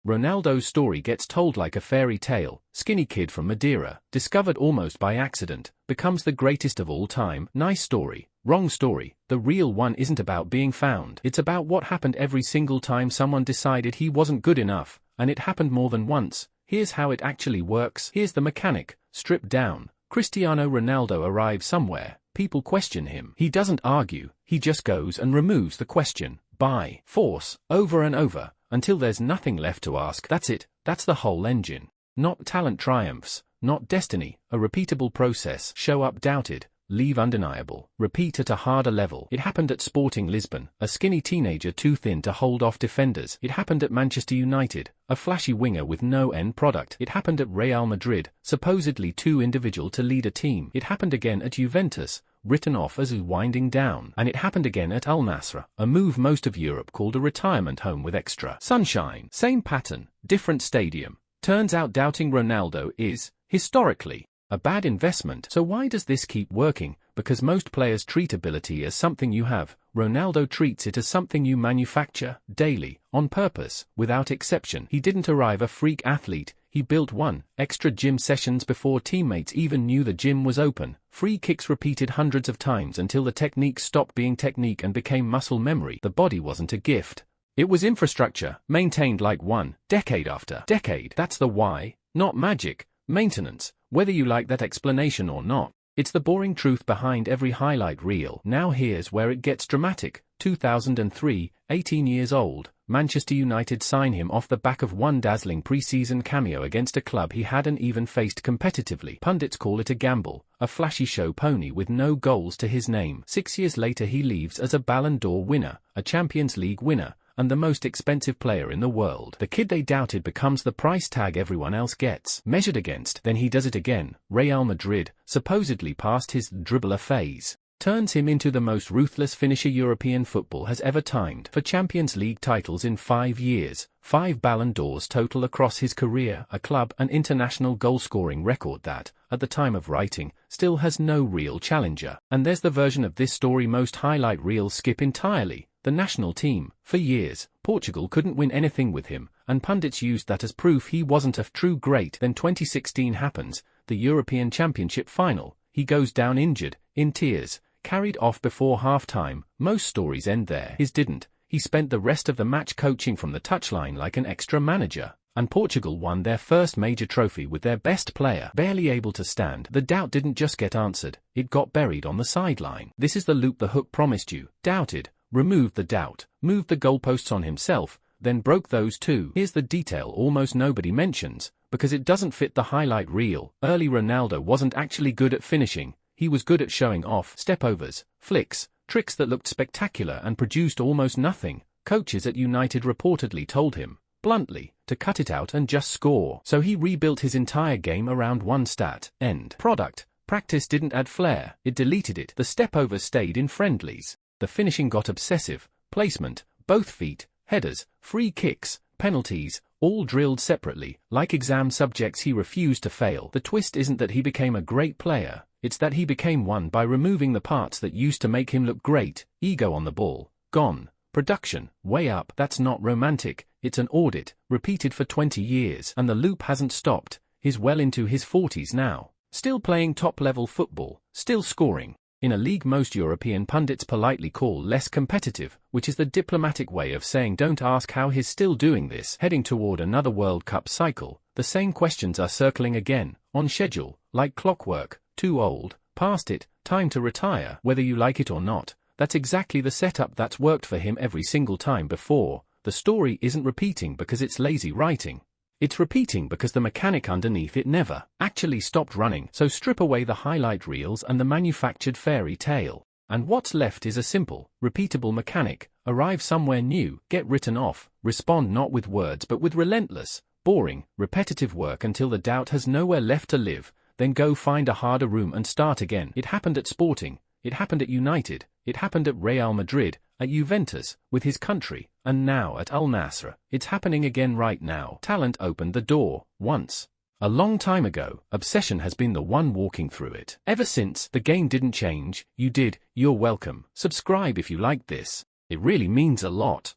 Ronaldo's story gets told like a fairy tale. Skinny kid from Madeira, discovered almost by accident, becomes the greatest of all time. Nice story. Wrong story. The real one isn't about being found. It's about what happened every single time someone decided he wasn't good enough, and it happened more than once. Here's how it actually works. Here's the mechanic, stripped down. Cristiano Ronaldo arrives somewhere. People question him. He doesn't argue, he just goes and removes the question, by force, over and over, until there's nothing left to ask. That's it, that's the whole engine. Not talent triumphs, not destiny, a repeatable process. Show up doubted, leave undeniable, repeat at a harder level. It happened at Sporting Lisbon, a skinny teenager too thin to hold off defenders. It happened at Manchester United, a flashy winger with no end product. It happened at Real Madrid, supposedly too individual to lead a team. It happened again at Juventus, written off as winding down. And it happened again at Al-Nassr, a move most of Europe called a retirement home with extra sunshine. Same pattern, different stadium. Turns out doubting Ronaldo is, historically, a bad investment. So why does this keep working? Because most players treat ability as something you have. Ronaldo treats it as something you manufacture, daily, on purpose, without exception. He didn't arrive a freak athlete, he built one. Extra gym sessions before teammates even knew the gym was open. Free kicks repeated hundreds of times until the technique stopped being technique and became muscle memory. The body wasn't a gift. It was infrastructure, maintained like one, decade after decade. That's the why, not magic, maintenance, whether you like that explanation or not. It's the boring truth behind every highlight reel. Now here's where it gets dramatic. 2003, 18 years old, Manchester United sign him off the back of one dazzling pre-season cameo against a club he hadn't even faced competitively. Pundits call it a gamble, a flashy show pony with no goals to his name. 6 years later he leaves as a Ballon d'Or winner, a Champions League winner, and the most expensive player in the world. The kid they doubted becomes the price tag everyone else gets measured against. Then he does it again. Real Madrid, supposedly past his dribbler phase, turns him into the most ruthless finisher European football has ever timed. For Champions League titles in 5 years, 5 Ballon d'Ors total across his career, a club and international goal-scoring record that, at the time of writing, still has no real challenger. And there's the version of this story most highlight reels skip entirely. The national team. For years, Portugal couldn't win anything with him, and pundits used that as proof he wasn't a true great. Then 2016 happens, the European Championship final. He goes down injured, in tears, carried off before half-time. Most stories end there. His didn't. He spent the rest of the match coaching from the touchline like an extra manager. And Portugal won their first major trophy with their best player barely able to stand. The doubt didn't just get answered, it got buried on the sideline. This is the loop the hook promised you. Doubted, removed the doubt, moved the goalposts on himself, then broke those too. Here's the detail almost nobody mentions, because it doesn't fit the highlight reel. Early Ronaldo wasn't actually good at finishing, he was good at showing off. Stepovers, flicks, tricks that looked spectacular and produced almost nothing. Coaches at United reportedly told him, bluntly, to cut it out and just score. So he rebuilt his entire game around one stat, end product. Practice didn't add flair, it deleted it. The stepovers stayed in friendlies. The finishing got obsessive, placement, both feet, headers, free kicks, penalties, all drilled separately, like exam subjects he refused to fail. The twist isn't that he became a great player, it's that he became one by removing the parts that used to make him look great. Ego on the ball, gone. Production, way up. That's not romantic, it's an audit, repeated for 20 years. And the loop hasn't stopped. He's well into his 40s now, still playing top-level football, still scoring. In a league most European pundits politely call less competitive, which is the diplomatic way of saying don't ask how he's still doing this. Heading toward another World Cup cycle, the same questions are circling again, on schedule, like clockwork, too old, past it, time to retire. Whether you like it or not, that's exactly the setup that's worked for him every single time before. The story isn't repeating because it's lazy writing. It's repeating because the mechanic underneath it never actually stopped running. So strip away the highlight reels and the manufactured fairy tale, and what's left is a simple, repeatable mechanic. Arrive somewhere new, get written off, respond not with words but with relentless, boring, repetitive work until the doubt has nowhere left to live, then go find a harder room and start again. It happened at Sporting, it happened at United, it happened at Real Madrid, at Juventus, with his country, and now at Al-Nassr. It's happening again right now. Talent opened the door, once. A long time ago, obsession has been the one walking through it. Ever since, the game didn't change, you did, you're welcome. Subscribe if you liked this. It really means a lot.